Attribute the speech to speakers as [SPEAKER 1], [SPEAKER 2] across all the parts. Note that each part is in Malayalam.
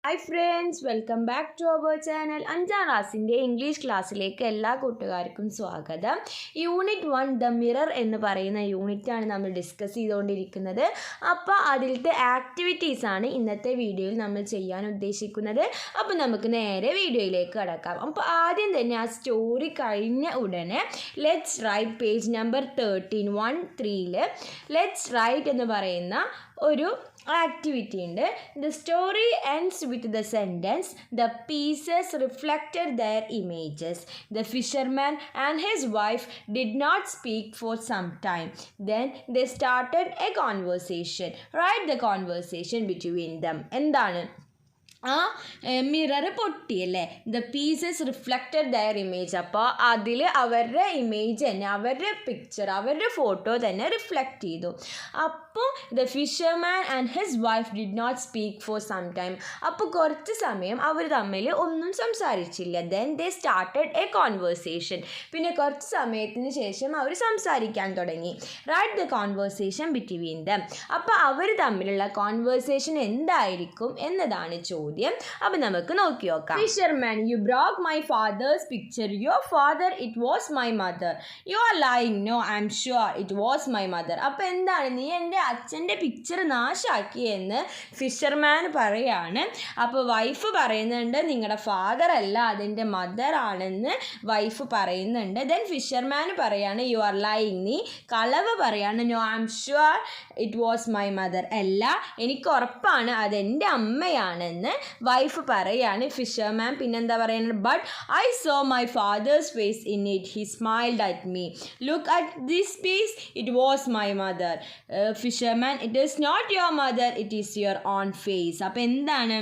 [SPEAKER 1] Hi friends, welcome back to our channel. അഞ്ചാം ക്ലാസ്സിൻ്റെ ഇംഗ്ലീഷ് ക്ലാസ്സിലേക്ക് എല്ലാ കൂട്ടുകാർക്കും സ്വാഗതം. യൂണിറ്റ് 1 ദ മിറർ എന്ന് പറയുന്ന യൂണിറ്റാണ് നമ്മൾ ഡിസ്കസ് ചെയ്തുകൊണ്ടിരിക്കുന്നത്. അപ്പോൾ അതിലത്തെ ആക്ടിവിറ്റീസാണ് ഇന്നത്തെ വീഡിയോയിൽ നമ്മൾ ചെയ്യാൻ ഉദ്ദേശിക്കുന്നത്. അപ്പോൾ നമുക്ക് നേരെ വീഡിയോയിലേക്ക് കടക്കാം. അപ്പോൾ ആദ്യം തന്നെ ആ സ്റ്റോറി കഴിഞ്ഞ ഉടനെ let's write page number 13 let's write എന്ന് പറയുന്ന ഒരു ആക്ടിവിറ്റി ഉണ്ട്. The story ends with the sentence, the pieces reflected their images. The fisherman and his wife did not speak for some time. Then they started a conversation. Write the conversation between them. എന്താണ് ആ മിറർ പൊട്ടിയല്ലേ, the pieces reflected their image. അപ്പോൾ അതിൽ അവരുടെ ഇമേജ് തന്നെ, അവരുടെ പിക്ചർ, അവരുടെ ഫോട്ടോ തന്നെ റിഫ്ലക്റ്റ് ചെയ്തു. അപ്പോൾ the fisherman and his wife did not speak for some time. അപ്പോൾ കുറച്ച് സമയം അവർ തമ്മിൽ ഒന്നും സംസാരിച്ചില്ല. Then they started a conversation. പിന്നെ കുറച്ച് സമയത്തിന് ശേഷം അവർ സംസാരിക്കാൻ തുടങ്ങി. Write the conversation between them. അപ്പോൾ അവർ തമ്മിലുള്ള കോൺവേഴ്സേഷൻ എന്തായിരിക്കും എന്നതാണ് ചോദ്യം. അപ്പോൾ നമുക്ക് നോക്കി നോക്കാം. Fisherman, you broke my father's picture. Your father, it was my mother. You are lying. No, I am sure it was my mother. അപ്പോൾ എന്താണ്, നീ എൻ്റെ അച്ഛൻ്റെ പിക്ചർ നാശാക്കിയെന്ന് ഫിഷർമാൻ പറയാണ്. അപ്പോൾ വൈഫ് പറയുന്നുണ്ട് നിങ്ങളുടെ ഫാദർ അല്ല, അതിൻ്റെ മദർ ആണെന്ന് വൈഫ് പറയുന്നുണ്ട്. ദെൻ ഫിഷർമാൻ പറയാണ് യു ആർ ലൈങ്, നീ കളവ് പറയാണ്. No, I am sure it was my mother. അല്ല, എനിക്ക് ഉറപ്പാണ് അതെൻ്റെ അമ്മയാണെന്ന് വൈഫ് പറയാണ്. ഫിഷർമാൻ പിന്നെന്താ പറയുന്നത്, but I saw my father's face in it, he smiled at me. Look at this piece, it was my mother. Fisherman, it is not your mother, it is your own face. അപ്പോൾ എന്താണ്,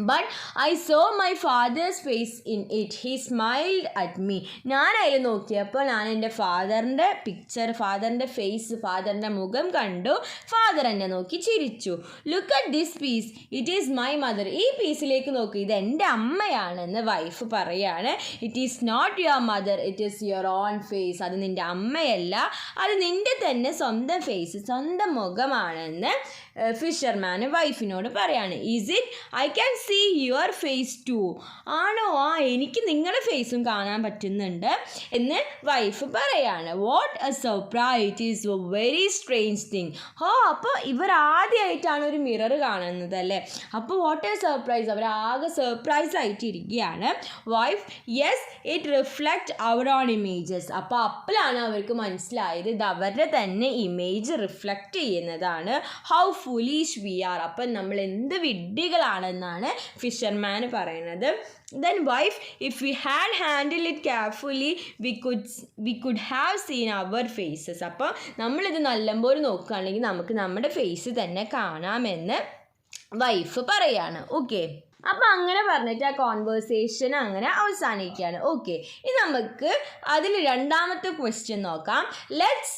[SPEAKER 1] but I saw my father's face in it, he smiled at me. ഞാൻ അതിൽ നോക്കിയപ്പോൾ ഞാൻ എൻ്റെ ഫാദറിൻ്റെ പിക്ചർ, ഫാദറിൻ്റെ ഫേസ്, ഫാദറിൻ്റെ മുഖം കണ്ടു. ഫാദർ എന്നെ നോക്കി ചിരിച്ചു. Look at this piece, it is my mother. ഈ പീസിലേക്ക് നോക്കി, ഇത് എൻ്റെ അമ്മയാണെന്ന് വൈഫ് പറയാണ്. It is not your mother, it is your own face. അത് നിൻ്റെ അമ്മയല്ല, അത് നിൻ്റെ തന്നെ സ്വന്തം ഫേസ്, സ്വന്തം മുഖമാണെന്ന് ഫിഷർമാൻ വൈഫിനോട് പറയാണ്. Is it, I can see your face too. ആണോ, എനിക്ക് നിങ്ങളുടെ ഫേസും കാണാൻ പറ്റുന്നുണ്ട് എന്ന് വൈഫ് പറയാണ്. What a surprise, it is a very strange thing. അപ്പോൾ ഇവർ ആദ്യമായിട്ടാണ് ഒരു മിറർ കാണുന്നത് അല്ലേ. അപ്പോൾ വാട്ട് എ സർപ്രൈസ്, അവരാകെ സർപ്രൈസ് ആയിട്ട് ഇരിക്കുകയാണ്. Wife, yes it reflect our own images. അപ്പോൾ അപ്പോഴാണ് അവർക്ക് മനസ്സിലായത് ഇത് അവരുടെ തന്നെ ഇമേജ് റിഫ്ലക്റ്റ് ചെയ്യുന്നതാണ്. How foolish we are. അപ്പം നമ്മൾ എന്ത് വിഡ്ഢികളാണെന്നാണ് ഫിഷർമാൻ പറയുന്നത്. Then wife, if we had handle it carefully we could have seen our faces. അപ്പോൾ നമ്മളിത് നല്ലപോലെ നോക്കുകയാണെങ്കിൽ നമുക്ക് നമ്മുടെ ഫേസ് തന്നെ കാണാമെന്ന് വൈഫ് പറയാണ്. ഓക്കെ, അപ്പോൾ അങ്ങനെ പറഞ്ഞിട്ട് ആ കോൺവേഴ്സേഷൻ അങ്ങനെ അവസാനിക്കുകയാണ്. ഓക്കെ, ഇനി നമുക്ക് അതിൽ രണ്ടാമത്തെ ക്വസ്റ്റ്യൻ നോക്കാം. Let's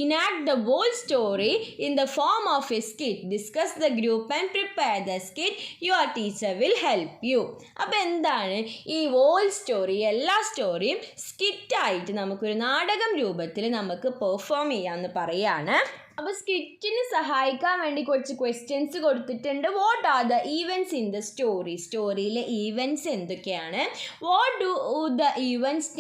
[SPEAKER 1] enact the whole story in the form of a skit. Discuss the group and prepare the skit. Your teacher will help you. അപ്പോൾ എന്താണ് ഈ വോൾ സ്റ്റോറി, എല്ലാ സ്റ്റോറിയും സ്കിറ്റായിട്ട് നമുക്കൊരു നാടകം രൂപത്തിൽ നമുക്ക് പെർഫോം ചെയ്യാമെന്ന് പറയാണ്. അപ്പോൾ സ്കിറ്റിന് സഹായിക്കാൻ വേണ്ടി കുറച്ച് ക്വസ്റ്റ്യൻസ് കൊടുത്തിട്ടുണ്ട്. What are the events in the story. സ്റ്റോറിയിലെ ഈവൻറ്റ്സ് എന്തൊക്കെയാണ്? Where do the events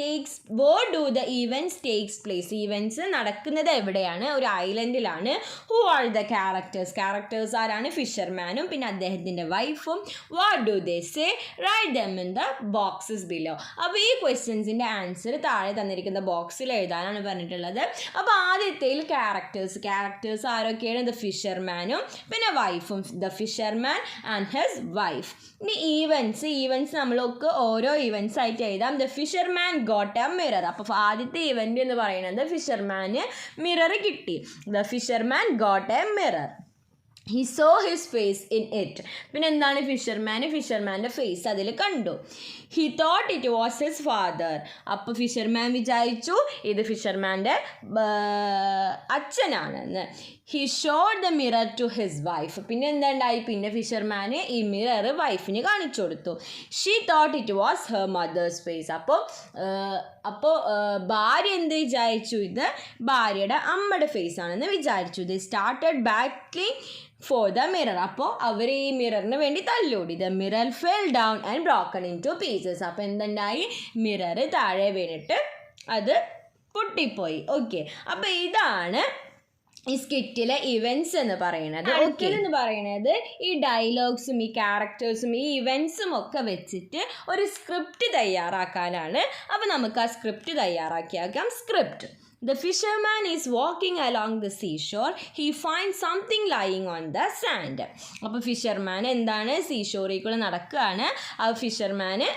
[SPEAKER 1] takes place. Events നടക്കുന്നത് എവിടെയാണ്? ഒരു ഐലൻഡിലാണ്. ഹു ആർ ദ ക്യാരക്ടേഴ്സ് ആരാണ്? ഫിഷർമാനും പിന്നെ അദ്ദേഹത്തിൻ്റെ വൈഫും. What do they say, write them in the boxes below. അപ്പോൾ ഈ ക്വസ്റ്റ്യൻസിൻ്റെ ആൻസർ താഴെ തന്നിരിക്കുന്ന ബോക്സിൽ എഴുതാനാണ് പറഞ്ഞിട്ടുള്ളത്. അപ്പോൾ ആദ്യത്തേൽ ക്യാരക്ടേഴ്സ് ആരൊക്കെയാണ്? ദ ഫിഷർമാനും പിന്നെ വൈഫും. The fisherman and his wife. ഇനി ഈവൻറ്റ്സ് നമ്മളൊക്കെ ഓരോ ഈവൻറ്റ്സ് ആയിട്ട് എഴുതാം. The fisherman got a mirror. അപ്പോൾ ആദ്യത്തെ ഇവൻ്റ് എന്ന് പറയുന്നത് ഫിഷർമാന് മിറർ കിട്ടി. The fisherman got a mirror. He saw his face in it. പിന്നെ എന്താണ്, ഫിഷർമാൻ്റെ ഫേസ് അതിൽ കണ്ടു. He thought it was his father. അപ്പോൾ ഫിഷർമാൻ വിചാരിച്ചു ഇത് ഫിഷർമാൻ്റെ അച്ഛനാണെന്ന്. He showed the mirror to his wife. പിന്നെ എന്താണ്ടായി, പിന്നെ ഫിഷർമാന് ഈ മിറർ വൈഫിന് കാണിച്ചു കൊടുത്തു. She thought it was her mother's face. അപ്പോൾ അപ്പോൾ ഭാര്യ എന്ത് വിചാരിച്ചു, ഇത് ഭാര്യയുടെ അമ്മയുടെ ഫേസ് ആണെന്ന് വിചാരിച്ചു. They started battling for the mirror. അപ്പോൾ അവർ ഈ മിററിന് വേണ്ടി തല്ലോടി. The mirror fell down and broken into pieces. അപ്പോൾ എന്തുണ്ടായി, മിറർ താഴെ വീണിട്ട് അത് പൊട്ടിപ്പോയി. ഓക്കെ, അപ്പോൾ ഇതാണ് ഈ സ്കിറ്റിലെ ഇവൻറ്റ്സ് എന്ന് പറയുന്നത്. എന്ന് പറയുന്നത് ഈ ഡയലോഗ്സും ഈ ക്യാരക്ടേഴ്സും ഈ ഇവൻറ്റ്സും ഒക്കെ വെച്ചിട്ട് ഒരു സ്ക്രിപ്റ്റ് തയ്യാറാക്കാനാണ്. അപ്പോൾ നമുക്ക് ആ സ്ക്രിപ്റ്റ് തയ്യാറാക്കിയാക്കാം. Script: The fisherman is walking along the seashore. He finds something lying on the sand. അപ്പോൾ ഫിഷർമാൻ എന്താണ്, സീഷോറിൽ കൂടെ നടക്കുകയാണ്. ആ ഫിഷർമാന്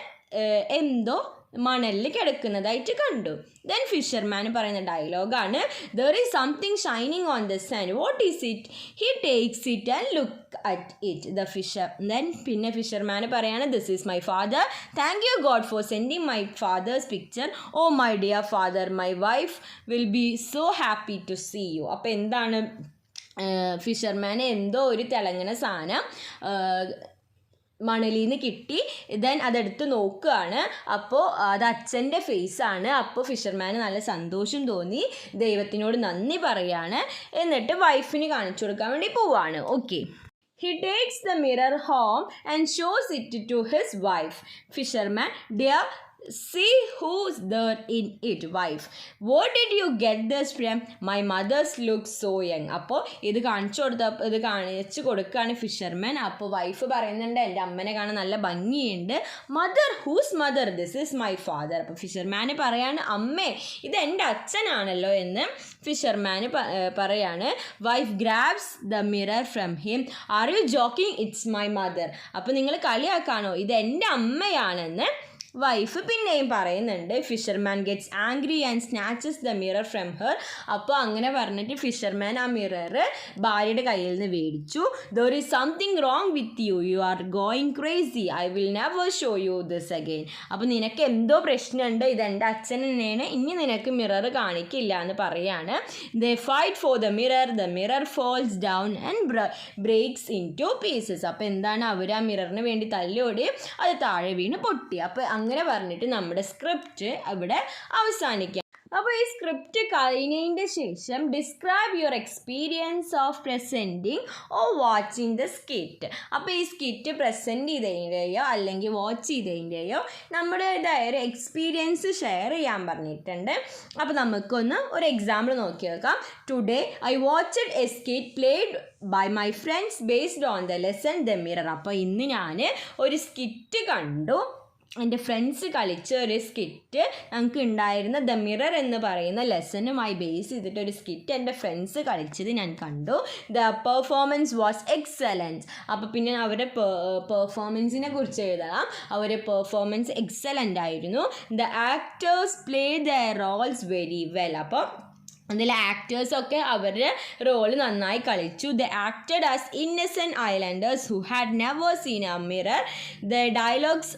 [SPEAKER 1] എന്തോ മണലിൽ കിടക്കുന്നതായിട്ട് കണ്ടു. ദെൻ ഫിഷർമാൻ പറയുന്ന ഡയലോഗാണ്: There is something shining on the sand. What is it? He takes it and look at it. The fisher. Then പിന്നെ ഫിഷർമാൻ പറയാണ്: This is my father. Thank you God for sending my father's picture. Oh my dear father, my wife will be so happy to see you. അപ്പോൾ എന്താണ്, ഫിഷർമാൻ എന്തോ ഒരു തിളങ്ങുന്ന സാധനം മണലിൽ നിന്ന് കിട്ടി. ദെൻ അതെടുത്ത് നോക്കുകയാണ്. അപ്പോൾ അത് അച്ഛൻ്റെ ഫേസാണ്. അപ്പോൾ ഫിഷർമാന് നല്ല സന്തോഷം തോന്നി, ദൈവത്തിനോട് നന്ദി പറയാണ്. എന്നിട്ട് വൈഫിന് കാണിച്ചു കൊടുക്കാൻ വേണ്ടി പോവാണ്. Okay, he takes the mirror home and shows it to his wife. Fisherman: Dear, see who's there in it. Wife: What did you get this from? My mother's looks so young. അപ്പോൾ ഇത് കാണിച്ചു കൊടുക്കുകയാണ് ഫിഷർമാൻ. അപ്പോൾ വൈഫ് പറയുന്നുണ്ട്, എൻ്റെ അമ്മനെ കാണാൻ നല്ല ഭംഗിയുണ്ട്. Mother: whose mother? This is my father. അപ്പോൾ ഫിഷർമാന് പറയാണ്, അമ്മേ ഇത് എൻ്റെ അച്ഛനാണല്ലോ എന്ന് ഫിഷർമാന് പറയാണ്. Wife grabs the mirror from him. Are you joking? It's my mother. അപ്പോൾ നിങ്ങൾ കളിയാക്കാണോ, ഇത് എൻ്റെ അമ്മയാണെന്ന് വൈഫ് പിന്നെയും പറയുന്നുണ്ട്. Fisherman gets angry and snatches the mirror from her. അപ്പോൾ അങ്ങനെ പറഞ്ഞിട്ട് ഫിഷർമാൻ ആ മിറർ ഭാര്യയുടെ കയ്യിൽ നിന്ന് മേടിച്ചു. There is something wrong with you. You are going crazy. I will never show you this again. അപ്പോൾ നിനക്ക് എന്തോ പ്രശ്നമുണ്ട്, ഇതെൻ്റെ അച്ഛൻ തന്നെയാണ്, ഇനി നിനക്ക് മിറർ കാണിക്കില്ല എന്ന് പറയാണ്. They fight for the mirror. The mirror falls down and breaks into pieces. അപ്പോൾ എന്താണ്, അവർ ആ മിററിന് വേണ്ടി തല്ലോടി, അത് താഴെ വീണ് പൊട്ടി. അപ്പോൾ അങ്ങനെ പറഞ്ഞിട്ട് നമ്മുടെ സ്ക്രിപ്റ്റ് അവിടെ അവസാനിക്കാം. അപ്പോൾ ഈ സ്ക്രിപ്റ്റ് കഴിഞ്ഞതിൻ്റെ ശേഷം describe your experience of presenting or watching the skit. അപ്പോൾ ഈ സ്കിറ്റ് പ്രസൻറ്റ് ചെയ്തതിൻ്റെയോ അല്ലെങ്കിൽ വാച്ച് ചെയ്തതിൻ്റെയോ നമ്മുടേതായ ഒരു എക്സ്പീരിയൻസ് ഷെയർ ചെയ്യാൻ പറഞ്ഞിട്ടുണ്ട്. അപ്പോൾ നമുക്കൊന്ന് ഒരു എക്സാമ്പിൾ നോക്കി നോക്കാം. Today I watched a skit played by my friends based on the lesson the mirror. അപ്പോൾ ഇന്ന് ഞാൻ ഒരു സ്കിറ്റ് കണ്ടു, എൻ്റെ ഫ്രണ്ട്സ് കളിച്ച ഒരു സ്കിറ്റ് ഞങ്ങൾക്ക് ഉണ്ടായിരുന്ന ദ മിറർ എന്ന് പറയുന്ന ലെസനുമായി ബേസ് ചെയ്തിട്ട് ഒരു സ്കിറ്റ് എൻ്റെ ഫ്രണ്ട്സ് കളിച്ചത് ഞാൻ കണ്ടു. The performance was excellent. അപ്പോൾ പിന്നെ അവരുടെ പെർഫോമൻസിനെ കുറിച്ച് എഴുതണം. അവരുടെ പെർഫോമൻസ് എക്സലൻ്റ് ആയിരുന്നു. The actors play their roles very well. അപ്പോൾ അതിൽ ആക്ടേഴ്സൊക്കെ അവരുടെ റോള് നന്നായി കളിച്ചു. They acted as innocent islanders who had never seen a mirror. The dialogues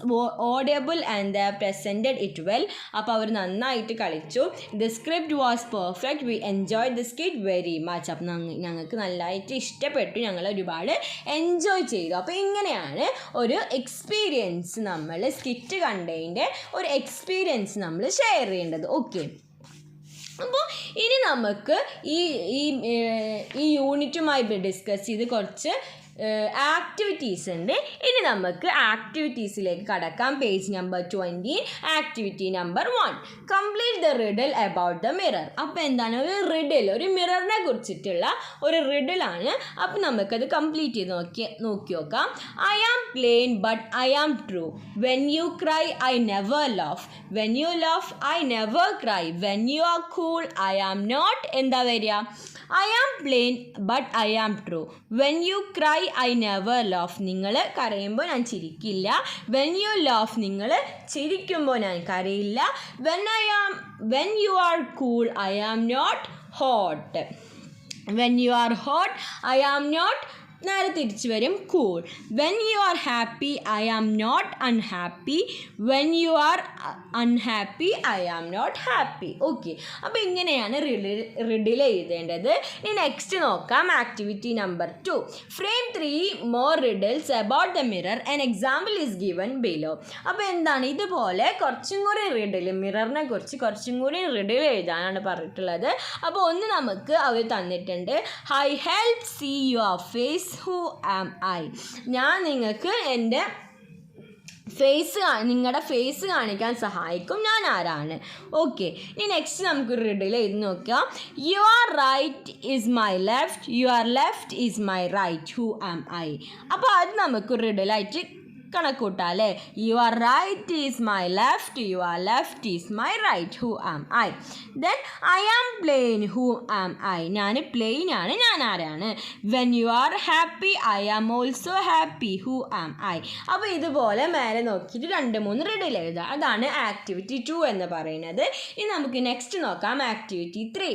[SPEAKER 1] audible and they presented it well. അപ്പോൾ അവർ നന്നായിട്ട് കളിച്ചു. The script was perfect. We enjoy the skit very much. അപ്പം ഞങ്ങൾക്ക് നല്ലതായിട്ട് ഇഷ്ടപ്പെട്ടു, ഞങ്ങൾ ഒരുപാട് എൻജോയ് ചെയ്തു. അപ്പോൾ ഇങ്ങനെയാണ് ഒരു എക്സ്പീരിയൻസ്, നമ്മൾ സ്കിറ്റ് കണ്ടതിൻ്റെ ഒരു എക്സ്പീരിയൻസ് നമ്മൾ ഷെയർ ചെയ്യേണ്ടത്. ഓക്കെ, അപ്പോൾ ഇനി നമുക്ക് ഈ യൂണിറ്റുമായി ഡിസ്കസ് ചെയ്ത് കുറച്ച് ആക്ടിവിറ്റീസ് ഉണ്ട്. ഇനി നമുക്ക് ആക്ടിവിറ്റീസിലേക്ക് കടക്കാം. Page number 20, activity number 1, complete the riddle about the mirror. അപ്പോൾ എന്താണ് ഒരു റിഡിൽ, ഒരു മിററിനെ കുറിച്ചിട്ടുള്ള ഒരു റിഡിലാണ്. അപ്പോൾ നമുക്കത് കംപ്ലീറ്റ് ചെയ്ത് നോക്കി നോക്കാം. I am plain but I am true. When you cry I never laugh. When you laugh I never cry. When you are cool I am not. എന്താ വരിക? I am plain but I am true. When you cry I never laugh. നിങ്ങൾ കരയുമ്പോൾ ഞാൻ ചിരിക്കില്ല. വെൻ യു ലാഫ്, നിങ്ങൾ ചിരിക്കുമ്പോൾ ഞാൻ കരയില്ല. When you are cool I am not hot. When you are hot I am not നേരെ തിരിച്ചു വരും cool. When you are happy I am not unhappy. When you are unhappy I am not happy. Okay, അപ്പോൾ ഇങ്ങനെയാണ് റിഡിൽ എഴുതേണ്ടത്. ഇനി നെക്സ്റ്റ് നോക്കാം, activity number 2. Frame 3 more riddles about the mirror. An example is given below. അപ്പോൾ എന്താണ്, ഇതുപോലെ കുറച്ചും കൂടി റിഡിൽ, മിററിനെ കുറിച്ച് കുറച്ചും കൂടി റിഡിൽ എഴുതാനാണ് പറഞ്ഞിട്ടുള്ളത്. അപ്പോൾ ഒന്ന് നമുക്ക് അവർ തന്നിട്ടുണ്ട്. I help see your face, who am I. ഞാൻ നിങ്ങൾക്ക് എൻ്റെ നിങ്ങളുടെ ഫേസ് കാണിക്കാൻ സഹായിക്കും, ഞാൻ ആരാണ്. ഓക്കെ, ഇനി നെക്സ്റ്റ് നമുക്ക് റിഡിൽ എഴുതി നോക്കാം. You are right is my left, you are left is my right, who am I. അപ്പോൾ അത് നമുക്ക് റിഡിലായിട്ട് കണക്കൂട്ടാം അല്ലേ. You are right is my left, you are left is my right, who am I. Then I am plain, who am I. ഞാൻ പ്ലെയിൻ ആണ്, ഞാൻ ആരാണ്. When you are happy I am also happy, who am I. അപ്പോൾ ഇതുപോലെ മേലെ നോക്കിയിട്ട് 2-3 റിഡിൽ എഴുതാം. അതാണ് ആക്ടിവിറ്റി 2 എന്ന് പറയുന്നത്. ഇനി നമുക്ക് നെക്സ്റ്റ് നോക്കാം, activity 3.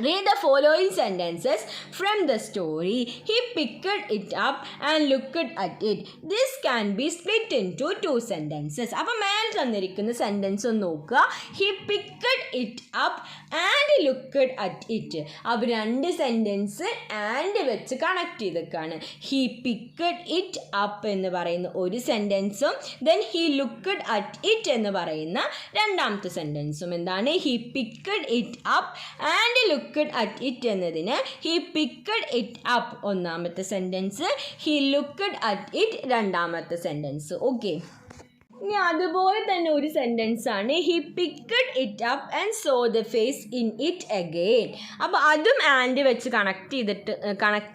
[SPEAKER 1] Read the following sentences from the story. He picked it up and looked at it. This can be split into 2 sentences. അപ്പോൾ മേൽ തന്നിരിക്കുന്ന സെൻറ്റൻസ് ഒന്ന് നോക്കുക. He picked it up and looked at it. അപ്പോൾ 2 സെൻറ്റൻസ് ആൻഡ് വെച്ച് connect ചെയ്തേക്കാണ്. He picked it up എന്ന് പറയുന്ന ഒരു സെൻറ്റൻസും then he looked at it എന്ന് പറയുന്ന രണ്ടാമത്തെ സെൻറ്റൻസും എന്താണ്, he picked it up and looked at it എന്നതിന് he picked it up ഒന്നാമത്തെ sentence, he looked at it രണ്ടാമത്തെ സെൻറ്റൻസ്. ഓക്കെ, ഇനി അതുപോലെ തന്നെ ഒരു സെൻറ്റൻസ് ആണ് he picked it up and saw the face in it again. അപ്പോൾ അതും ആൻഡ് വെച്ച് കണക്ട്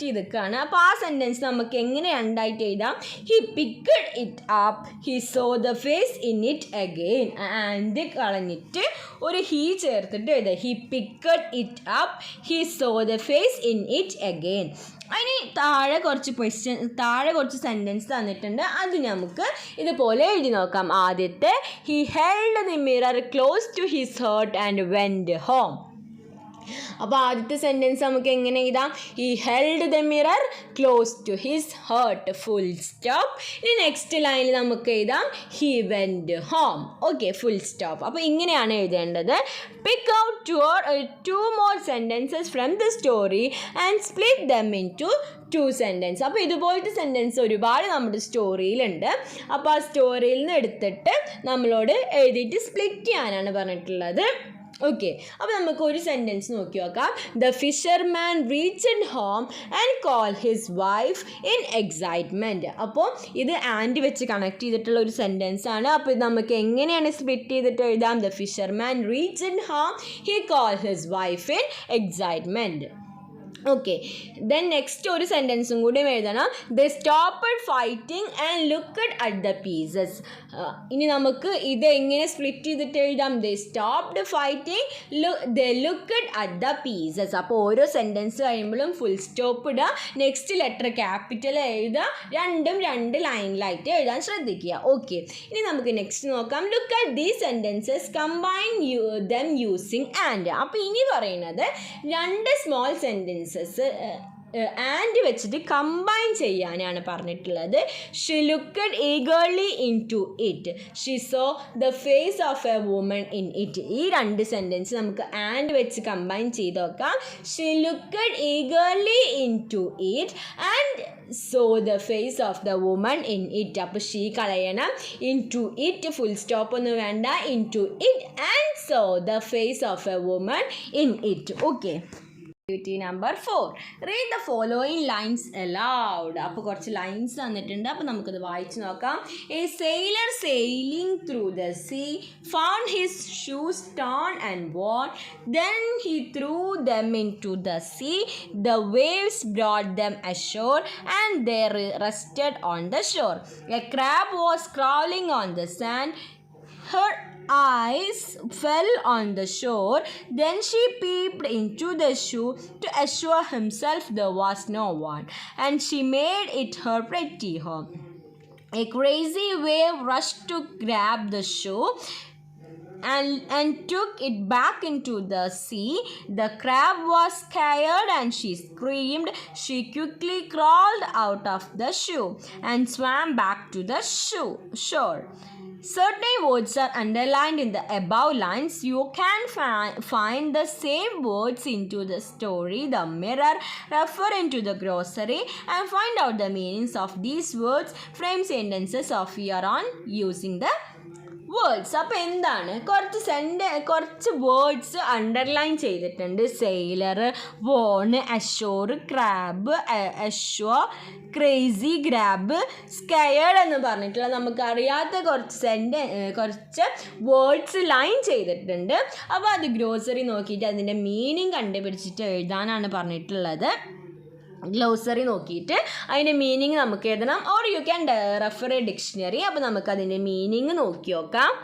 [SPEAKER 1] ചെയ്തിട്ടാണ്. അപ്പോൾ ആ സെൻറ്റൻസ് നമുക്ക് എങ്ങനെ രണ്ടായിട്ട് എഴുതാം. He picked it up, he saw the face in it again. And കളഞ്ഞിട്ട് ഒരു ഹി ചേർത്തിട്ട് എഴുതാം. He picked it up, he saw the face in it again. അതിന് താഴെ കുറച്ച് സെൻറ്റൻസ് തന്നിട്ടുണ്ട്. അത് നമുക്ക് ഇതുപോലെ എഴുതി നോക്കാം. ആദ്യത്തെ, he held the mirror close to his heart and went home. അപ്പോൾ ആദ്യത്തെ സെൻറ്റൻസ് നമുക്ക് എങ്ങനെ എഴുതാം, he held the mirror close to his heart, full stop. ഇനി നെക്സ്റ്റ് ലൈനിൽ നമുക്ക് എഴുതാം he went home. Okay, full stop. അപ്പോൾ ഇങ്ങനെയാണ് എഴുതേണ്ടത്. Pick out 2 more sentences from the story and split them into 2 sentences. അപ്പോൾ ഇതുപോലത്തെ സെൻറ്റൻസ് ഒരുപാട് നമ്മുടെ സ്റ്റോറിയിലുണ്ട്. അപ്പോൾ ആ സ്റ്റോറിയിൽ നിന്ന് എടുത്തിട്ട് നമ്മളോട് എഴുതിയിട്ട് സ്പ്ലിറ്റ് ചെയ്യാനാണ് പറഞ്ഞിട്ടുള്ളത്. ഓക്കെ, അപ്പോൾ നമുക്ക് ഒരു സെൻറ്റൻസ് നോക്കി നോക്കാം. The fisherman reached home and call his wife in excitement. അപ്പോൾ ഇത് ആൻഡ് വെച്ച് കണക്ട് ചെയ്തിട്ടുള്ള ഒരു സെൻറ്റൻസ് ആണ്. അപ്പോൾ ഇത് നമുക്ക് എങ്ങനെയാണ് സ്പ്ലിറ്റ് ചെയ്തിട്ട് എഴുതാം. The fisherman reached home, he call his wife in excitement. Okay, then next ഒരു സെൻറ്റൻസും കൂടി എഴുതണം. The stopped fighting and looked at the pieces. ഇനി നമുക്ക് ഇത് എങ്ങനെ സ്പ്ലിറ്റ് ചെയ്തിട്ട് എഴുതാം. The stopped fighting, the looked at the pieces. അപ്പോൾ ഓരോ സെൻറ്റൻസ് കഴിയുമ്പോഴും ഫുൾ സ്റ്റോപ്പ് ഇടുക, നെക്സ്റ്റ് ലെറ്റർ ക്യാപിറ്റൽ എഴുതുക, രണ്ടും 2 ലൈനിലായിട്ട് എഴുതാൻ ശ്രദ്ധിക്കുക. ഓക്കെ, ഇനി നമുക്ക് നെക്സ്റ്റ് നോക്കാം. Look at these sentences, combine them using and. അപ്പോൾ ഇനി പറയുന്നത് 2 സ്മോൾ സെൻറ്റൻസസ് ആൻഡ് വെച്ചിട്ട് കമ്പൈൻ ചെയ്യാനാണ് പറഞ്ഞിട്ടുള്ളത്. She looked eagerly into it, she saw the face of a woman in it. ഈ 2 സെൻറ്റൻസ് നമുക്ക് ആൻഡ് വെച്ച് കമ്പൈൻ ചെയ്ത് നോക്കാം. She looked eagerly into it and saw the face of the woman in it. അപ്പോൾ ഷീ കളയണം, into it full stop ഒന്നും വേണ്ട, into it and saw the face of a woman in it. Okay, activity number 4. Read the following lines aloud. അപ്പോൾ കുറച്ച് ലൈൻസ് തന്നിട്ടുണ്ട്. അപ്പോൾ നമുക്കത് വായിച്ച് നോക്കാം. A sailor sailing through the sea found his shoes torn and worn. Then he threw them into the sea. The waves brought them ashore and they rested on the shore. A crab was crawling on the sand. Her eyes fell on the shore. Then she peeped into the shoe to assure himself there was no one, and she made it her pretty home. A crazy wave rushed to grab the shoe. and took it back into the sea. The crab was scared and she screamed. She quickly crawled out of the shoe and swam back to the shore. Certain words are underlined in the above lines. You can find the same words into the story The Mirror, referring to the grocery, and find out the meanings of these words. Frame sentences of here on using the words. അപ്പോൾ എന്താണ്, കുറച്ച് വേർഡ്സ് അണ്ടർലൈൻ ചെയ്തിട്ടുണ്ട്. സെയിലർ, വോൺ, അഷോർ, ക്രാബ്, അഷ്വ, ക്രേസി, ഗ്രാബ്, സ്കയേർഡ് എന്ന് പറഞ്ഞിട്ടുള്ള നമുക്കറിയാത്ത കുറച്ച് വേർഡ്സ് ലൈൻ ചെയ്തിട്ടുണ്ട്. അപ്പോൾ അത് ഗ്രോസറി നോക്കിയിട്ട് അതിൻ്റെ മീനിങ് കണ്ടുപിടിച്ചിട്ട് എഴുതാനാണ് പറഞ്ഞിട്ടുള്ളത്. ഗ്ലോസറി നോക്കിയിട്ട് അതിൻ്റെ മീനിങ് നമുക്ക് എഴുതണം. Or you can refer A dictionary. അപ്പോൾ നമുക്ക് അതിൻ്റെ മീനിങ് നോക്കി നോക്കാം.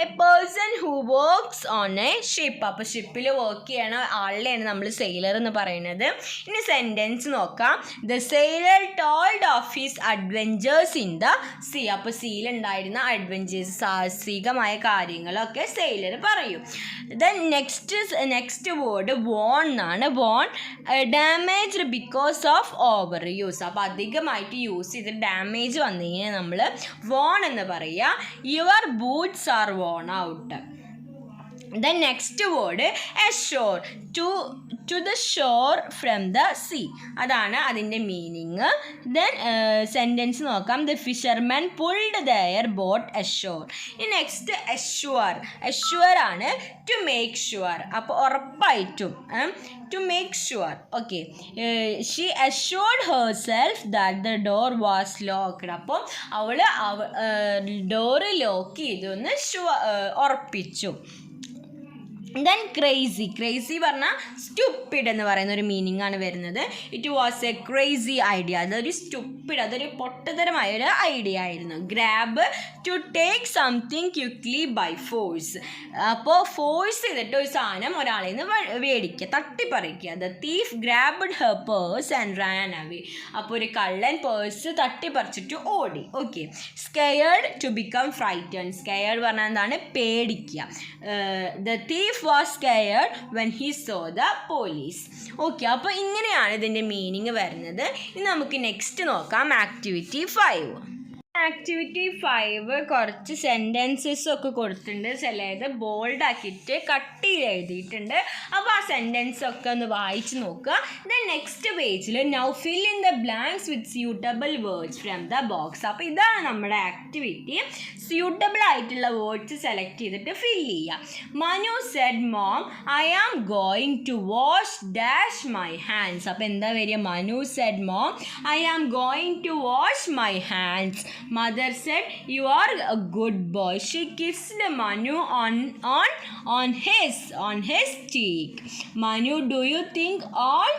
[SPEAKER 1] A person who works on A ship. അപ്പോൾ ഷിപ്പിൽ വർക്ക് ചെയ്യണ ആളിനെയാണ് നമ്മൾ സെയിലർ എന്ന് പറയുന്നത്. ഇനി സെൻറ്റൻസ് നോക്കാം. The sailor told of his adventures in the sea. അപ്പോൾ സീയിലുണ്ടായിരുന്ന അഡ്വെഞ്ചേഴ്സ്, സാഹസികമായ കാര്യങ്ങളൊക്കെ സെയിലർ പറയും. ദെൻ നെക്സ്റ്റ് വേർഡ് വോൺ എന്നാണ്. Worn, damaged because of overuse. അപ്പോൾ അധികമായിട്ട് യൂസ് ചെയ്ത് ഡാമേജ് വന്നു കഴിഞ്ഞാൽ നമ്മൾ വോൺ എന്ന് പറയുക. Your boots are worn out. The next word ashore, to the shore from the sea. അതാണ് അതിൻ്റെ മീനിങ്. ദെൻ സെൻറ്റൻസ് നോക്കാം. The fishermen pulled their boat ashore. ഈ നെക്സ്റ്റ് assure ആണ് to make sure. അപ്പോൾ ഉറപ്പായിട്ടും to make sure. Okay. She assured herself that the door was locked. അപ്പോൾ അവൾ ഡോറ് ലോക്ക് ചെയ്തു എന്ന് ഉറപ്പിച്ചു. ദെൻ ക്രേസി പറഞ്ഞാൽ സ്റ്റുപ്പിഡ് എന്ന് പറയുന്ന ഒരു മീനിങ് ആണ് വരുന്നത്. It was a crazy idea. അതൊരു സ്റ്റുപ്പിഡ്, അതൊരു പൊട്ടത്തരമായ ഒരു ഐഡിയ ആയിരുന്നു. Grab, to take something quickly by force. അപ്പോൾ ഫോഴ്സ് ചെയ്തിട്ട് ഒരു സാധനം ഒരാളിൽ നിന്ന് മേടിക്കുക, തട്ടിപ്പറിക്കുക. The thief grabbed her purse and ran away. അപ്പോൾ ഒരു കള്ളൻ പേഴ്സ് തട്ടിപ്പറിച്ചിട്ട് ഓടി. Okay. Scared, to become frighten. Scared പറഞ്ഞാൽ എന്താണ്, പേടിക്കുക. The thief was scared when he saw the police. Okay, അപ്പോൾ ഇങ്ങനെയാണ് ഇതിൻ്റെ മീനിങ് വരുന്നത്. ഇനി നമുക്ക് നെക്സ്റ്റ് നോക്കാം. ആക്ടിവിറ്റി 5. ആക്ടിവിറ്റി 5 കുറച്ച് സെൻറ്റൻസസ് ഒക്കെ കൊടുത്തിട്ടുണ്ട്. ചിലത് ബോൾഡ് ആക്കിയിട്ട് കട്ടിയിൽ എഴുതിയിട്ടുണ്ട്. അപ്പോൾ ആ സെൻറ്റൻസ് ഒക്കെ ഒന്ന് വായിച്ച് നോക്കുക. ദെൻ നെക്സ്റ്റ് പേജിൽ now fill in the blanks with suitable words from the box. അപ്പോൾ ഇതാണ് നമ്മുടെ ആക്ടിവിറ്റി. സ്യൂട്ടബിൾ ആയിട്ടുള്ള വേർഡ്സ് സെലക്ട് ചെയ്തിട്ട് ഫിൽ ചെയ്യുക. Manu said mom I am going to wash dash my hands. അപ്പോൾ എന്താ വരിക? Manu said mom I am going to wash my hands. Mother said, "You are a good boy." She kissed Manu on his cheek. Manu, do you think all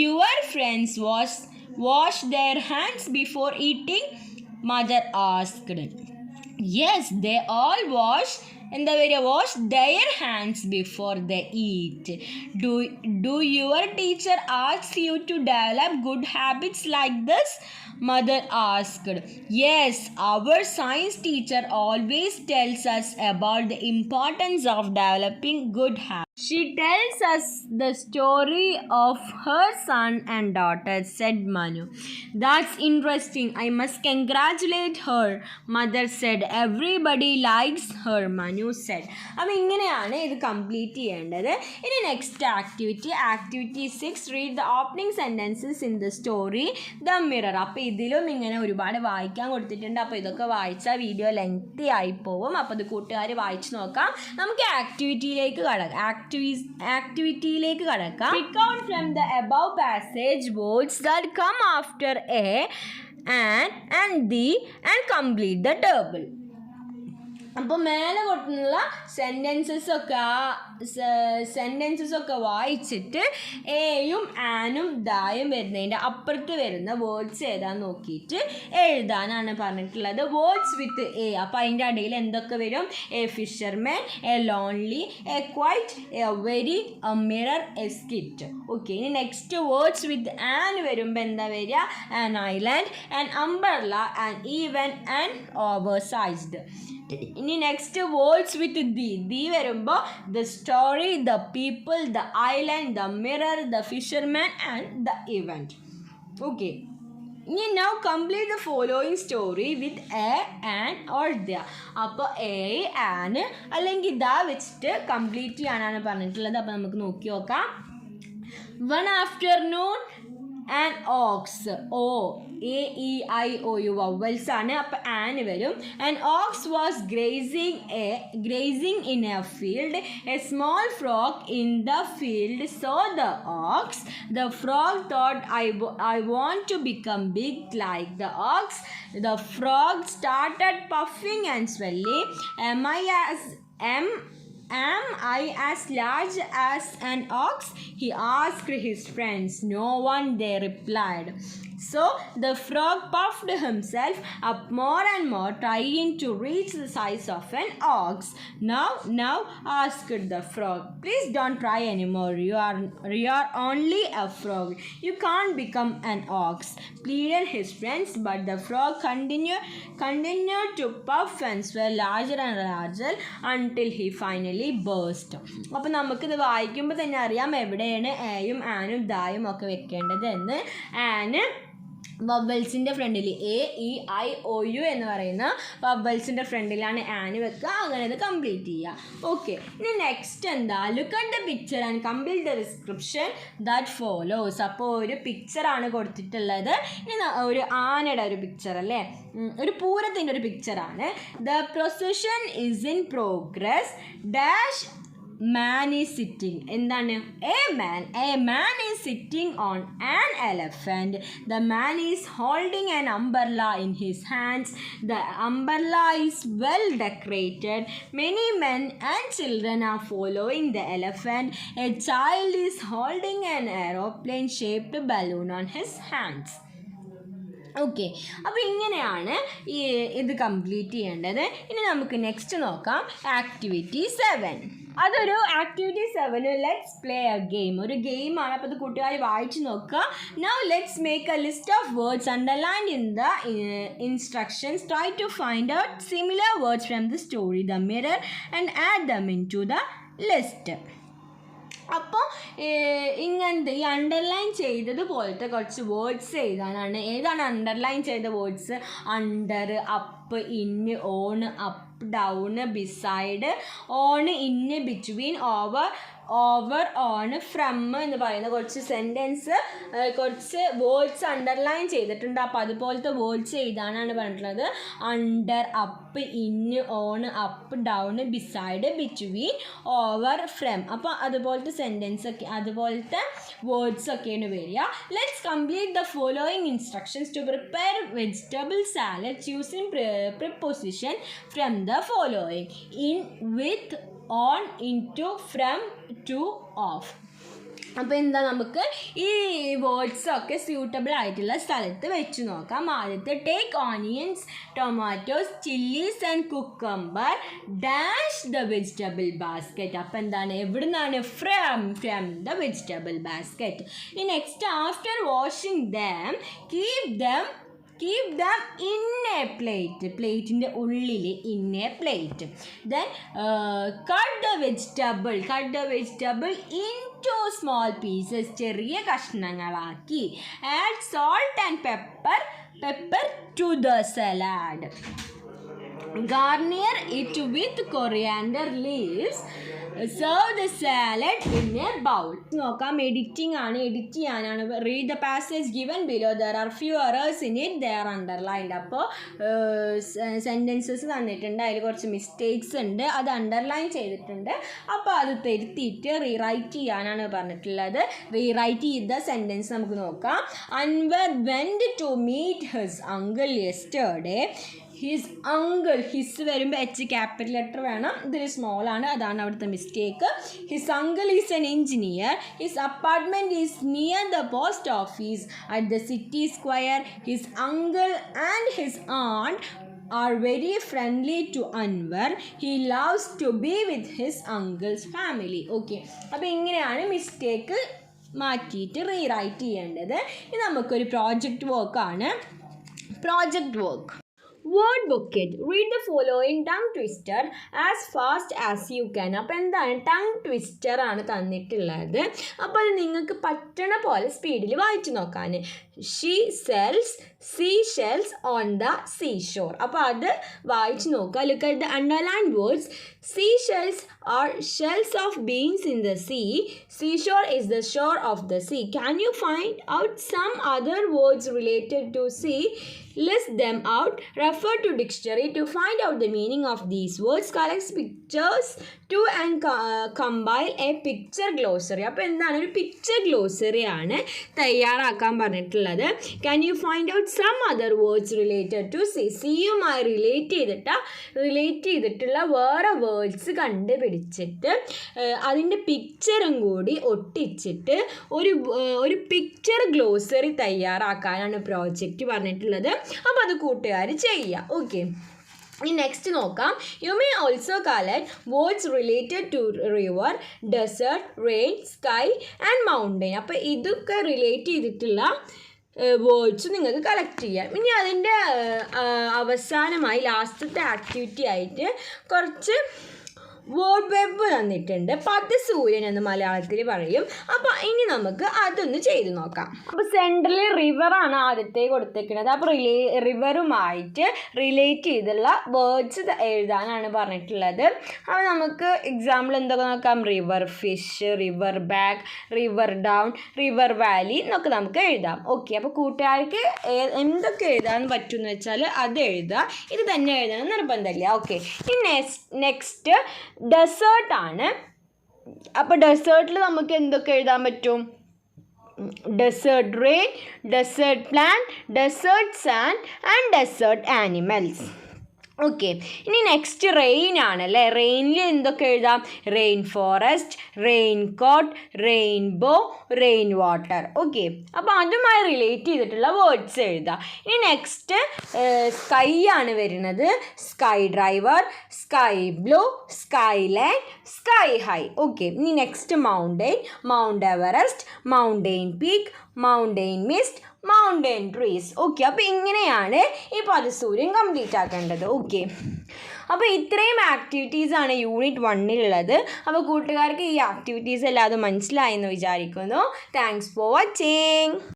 [SPEAKER 1] your friends wash their hands before eating? Mother asked. Yes, they all wash their hands before they eat. Do your teacher ask you to develop good habits like this? Mother asked. Yes, our science teacher always tells us about the importance of developing good habits. She tells us the story of her son and daughter, said Manu. That's interesting. I must congratulate her, Mother said. Everybody likes her, Manu said. അപ്പോൾ ഇങ്ങനെയാണ് ഇത് കംപ്ലീറ്റ് ചെയ്യേണ്ടത്. ഇനി next activity 6. Read the opening sentences in the story the mirror. അപ്പോൾ ഇതിലും ഇങ്ങനെ ഒരുപാട് വായിക്കാൻ കൊടുത്തിട്ടുണ്ട്. അപ്പോൾ ഇതൊക്കെ വായിച്ചാൽ വീഡിയോ ലെങ്തി ആയി പോവും. അപ്പോൾ ഇത് കൂട്ടുകാർ വായിച്ച് നോക്കാം. നമുക്ക് ആക്ടിവിറ്റിയിലേക്ക് കടക്കാം. Pick out from the above passage words that come after a, and the, and complete the table. അപ്പോൾ മേലെ കൊടുത്തുള്ള സെൻറ്റൻസസ് ഒക്കെ വായിച്ചിട്ട് എയും ആനും ദായും വരുന്നതിൻ്റെ അപ്പുറത്ത് വരുന്ന വേർഡ്സ് ഏതാന്ന് നോക്കിയിട്ട് എഴുതാനാണ് പറഞ്ഞിട്ടുള്ളത്. Words with a. അപ്പോൾ അതിൻ്റെ ഇടയിൽ എന്തൊക്കെ വരും? A fisherman, a lonely, a quiet, a very, a mirror, a skit. Okay. ഇനി നെക്സ്റ്റ് വേർഡ്സ് വിത്ത് ആൻ വരുമ്പോൾ എന്താ വരിക? An island, an umbrella, an even, an oversized. ഇനി നെക്സ്റ്റ് വേർഡ്സ് വിത്ത് ദി വരുമ്പോൾ the story, the people, the island, the mirror, the fisherman and the event. Okay, ഇനി now complete the following story with A, an or the. അപ്പോൾ എ, ആൻ അല്ലെങ്കിൽ ദ വെച്ചിട്ട് കംപ്ലീറ്റ് ചെയ്യാനാണ് പറഞ്ഞിട്ടുള്ളത്. അപ്പോൾ നമുക്ക് നോക്കി നോക്കാം. One afternoon an ox, O A E I O U vowels ആണ്. അപ്പോൾ ആന് വരും. An ox was grazing in a field. A small frog in the field saw the ox. The frog thought I want to become big like the ox. The frog started puffing and swelling. Am I as large as an ox? He asked his friends. No one, they replied. So the frog puffed himself up more and more, trying to reach the size of an ox. Now, asked the frog, please don't try anymore. You are only a frog. You can't become an ox, pleaded his friends. But the frog continued to puff and swell larger and larger until he finally burst. അപ്പോൾ നമുക്കിത് വായിക്കുമ്പോൾ തന്നെ അറിയാം എവിടെയാണ് എയും ആനും ദായും ഒക്കെ വെക്കേണ്ടത് എന്ന്. ആന് വവൽസിൻ്റെ ഫ്രണ്ടിൽ A E I O U എന്ന് പറയുന്ന വവൽസിൻ്റെ ഫ്രണ്ടിലാണ് ആന് വെക്കുക. അങ്ങനെ അത് കംപ്ലീറ്റ് ചെയ്യുക. ഓക്കെ, ഇനി നെക്സ്റ്റ് എന്താ? Look at the picture and complete the description that follows. അപ്പോൾ ഒരു പിക്ചറാണ് കൊടുത്തിട്ടുള്ളത്. ഇനി ഒരു ആനയുടെ ഒരു പിക്ചർ അല്ലേ, ഒരു പൂരത്തിൻ്റെ ഒരു പിക്ചറാണ്. The procession is in progress dash man is sitting. എന്താണ്? a man is sitting on an elephant. The man is holding an umbrella in his hands. The umbrella is well decorated. Many men and children are following the elephant. A child is holding an aeroplane shaped balloon on his hands. Okay, അപ്പോൾ ഇങ്ങനെയാണ് ഇത് കംപ്ലീറ്റ് ചെയ്യേണ്ടത്. ഇനി നമുക്ക് നെക്സ്റ്റ് നോക്കാം. ആക്ടിവിറ്റി 7. അതൊരു activity 7 let's play a game, ഒരു ഗെയിമാണ്. അപ്പോൾ അത് കൂട്ടുകാർ വായിച്ച് നോക്കുക. Now let's make a list of words underline in the instructions. Try to find out similar words from the story the mirror and add them into the list. അപ്പോൾ ഇങ്ങനത്തെ ഈ അണ്ടർലൈൻ ചെയ്തതുപോലത്തെ കുറച്ച് വേർഡ്സ് എഴുതാനാണ്. ഏതാണ് അണ്ടർലൈൻ ചെയ്ത words? Under, up, in, on, up, down, beside, on, ഇന്ന്, ബിറ്റ്വീൻ, ഓവർ, ഓൺ, ഫ്രം എന്ന് പറയുന്ന കുറച്ച് സെൻറ്റൻസ്, കുറച്ച് വേർഡ്സ് അണ്ടർലൈൻ ചെയ്തിട്ടുണ്ട്. അപ്പോൾ അതുപോലത്തെ വേർഡ്സ് എഴുതാനാണ് പറഞ്ഞിട്ടുള്ളത്. Under, up, in, on, up, down, beside, between, over, from. അപ്പോൾ അതുപോലത്തെ സെൻറ്റൻസ് ഒക്കെ, അതുപോലത്തെ വേർഡ്സ് ഒക്കെയാണ് വരിക. Let's complete the following instructions to prepare vegetable salad choosing preposition from the following: in, with, on, into, from, to, of. അപ്പോൾ എന്താ, നമുക്ക് ഈ വേർഡ്സൊക്കെ സ്യൂട്ടബിൾ ആയിട്ടുള്ള സ്ഥലത്ത് വെച്ച് നോക്കാം. ആദ്യത്തെ, take onions, tomatoes, chillies and cucumber dash the vegetable basket. അപ്പോൾ എന്താണ്, എവിടെ നിന്നാണ്? From the vegetable basket. ഈ next, after washing them keep them in a plate. പ്ലേറ്റിൻ്റെ ഉള്ളിൽ in a plate. Then cut the vegetable into small pieces. ചെറിയ കഷ്ണങ്ങളാക്കി. Add salt and pepper to the salad. Garnier it with coriander leaves. Serve the salad in a bowl. നോക്കാം, എഡിറ്റിംഗ് ആണ്, എഡിറ്റ് ചെയ്യാനാണ്. Read the passage given below. There are few errors in it, they are underlined. അപ്പോൾ സെൻറ്റൻസസ് തന്നിട്ടുണ്ട്, അതിൽ കുറച്ച് മിസ്റ്റേക്സ് ഉണ്ട്, അത് അണ്ടർലൈൻ ചെയ്തിട്ടുണ്ട്. അപ്പോൾ അത് തിരുത്തിയിട്ട് റീറൈറ്റ് ചെയ്യാനാണ് പറഞ്ഞിട്ടുള്ളത്. റീറൈറ്റ് ചെയ്ത സെൻറ്റൻസ് നമുക്ക് നോക്കാം. Anwar went to meet his uncle yesterday. His uncle, his വരുമ്പോൾ എച്ച് ക്യാപിറ്റൽ ലെറ്റർ വേണം, ഇതിൽ സ്മോൾ ആണ്, അതാണ് അവിടുത്തെ mistake. His uncle is an engineer. His apartment is near the post office at the city square. His uncle and his aunt are very friendly to Anwar. He loves to be with his uncle's family. Okay, അപ്പോൾ ഇങ്ങനെയാണ് മിസ്റ്റേക്ക് മാറ്റിയിട്ട് റീറൈറ്റ് ചെയ്യേണ്ടത്. ഇത് നമുക്കൊരു പ്രോജക്റ്റ് വർക്കാണ്. Project work word bucket. Read the following tongue twister as fast as you can. അപ്പോൾ എന്താണ് ടങ് ട്വിസ്റ്റർ ആണ് തന്നിട്ടുള്ളത്. അപ്പോൾ അത് നിങ്ങൾക്ക് പറ്റണ പോലെ സ്പീഡിൽ വായിച്ചു നോക്കാൻ. She sells sea shells on the sea shore. അപ്പോൾ അത് വായിച്ചു നോക്കുക. Look at the underline words. Sea shells are shells of beans in the sea. Sea shore is the shore of the sea. Can you find out some other words related to sea? List them out. Refer to dictionary to find out the meaning of these words. Collect pictures to and compile a picture glossary. അപ്പോൾ എന്താണ് ഒരു പിക്ചർ ഗ്ലോസറി ആണ് തയ്യാറാക്കാൻ പറഞ്ഞിട്ടുള്ളത്. Can you find out some other words related to C? സിയുമായി റിലേറ്റ് ചെയ്തിട്ടുള്ള വേറെ വേർഡ്സ് കണ്ടുപിടിച്ചിട്ട് അതിൻ്റെ പിക്ചറും കൂടി ഒട്ടിച്ചിട്ട് ഒരു പിക്ചർ ഗ്ലോസറി തയ്യാറാക്കാനാണ് പ്രോജക്റ്റ് പറഞ്ഞിട്ടുള്ളത്. അപ്പോൾ അത് കൂട്ടുകാർ ചെയ്യുക. ഓക്കെ, ഇനി നെക്സ്റ്റ് നോക്കാം. You may also collect words related to river, desert, rain, sky and mountain. അപ്പോൾ ഇതൊക്കെ റിലേറ്റ് ചെയ്തിട്ടുള്ള വേർഡ്സ് നിങ്ങൾക്ക് കളക്ട് ചെയ്യാം. ഇനി അതിൻ്റെ അവസാനമായി ലാസ്റ്റത്തെ ആക്ടിവിറ്റി ആയിട്ട് കുറച്ച് വേർഡ് വെബ് തന്നിട്ടുണ്ട്. പദസൂര്യൻ എന്ന് മലയാളത്തിൽ പറയും. അപ്പോൾ ഇനി നമുക്ക് അതൊന്ന് ചെയ്ത് നോക്കാം. അപ്പോൾ സെൻട്രൽ റിവറാണ് ആദ്യത്തെ കൊടുത്തേക്കുന്നത്. അപ്പോൾ റിവറുമായിട്ട് റിലേറ്റ് ചെയ്തുള്ള വേർഡ്സ് എഴുതാനാണ് പറഞ്ഞിട്ടുള്ളത്. അപ്പോൾ നമുക്ക് എക്സാമ്പിൾ എന്തൊക്കെ നോക്കാം. River fish, river bag, river down, river Valley എന്നൊക്കെ നമുക്ക് എഴുതാം. ഓക്കെ, അപ്പോൾ കൂട്ടുകാർക്ക് എന്തൊക്കെ എഴുതാൻ പറ്റുമെന്ന് വെച്ചാൽ അത് എഴുതുക. ഇത് തന്നെ എഴുതണം നിർബന്ധമില്ല. ഓക്കെ, ഇനി നെക്സ്റ്റ് ഡെസേർട്ട് ആണ്. അപ്പോൾ ഡെസേർട്ടിൽ നമുക്ക് എന്തൊക്കെ എഴുതാൻ പറ്റും? Desert rain, desert plant, desert sand and desert animals. Okay, ഇനി നെക്സ്റ്റ് റെയിൻ ആണല്ലേ. റെയിനിൽ എന്തൊക്കെ എഴുതാം? Rain forest, rain coat, rainbow, rain water. Okay, അപ്പോൾ അതുമായി റിലേറ്റ് ചെയ്തിട്ടുള്ള വേർഡ്സ് എഴുതാം. ഇനി നെക്സ്റ്റ് സ്കൈ ആണ് വരുന്നത്. Sky driver, sky blue, sky land, sky high. Okay, ഇനി next mountain, Mount Everest, mountain peak, mountain mist, mountain trees. Okay, അപ്പോൾ ഇങ്ങനെയാണ് ഈ പദസൂര്യൻ കംപ്ലീറ്റ് ആക്കേണ്ടത്. ഓക്കെ, അപ്പോൾ ഇത്രയും ആക്ടിവിറ്റീസാണ് യൂണിറ്റ് 1-ലുള്ളത്. അപ്പോൾ കൂട്ടുകാർക്ക് ഈ ആക്ടിവിറ്റീസ് എല്ലാം അത് മനസ്സിലായെന്ന് വിചാരിക്കുന്നു. Thanks for watching.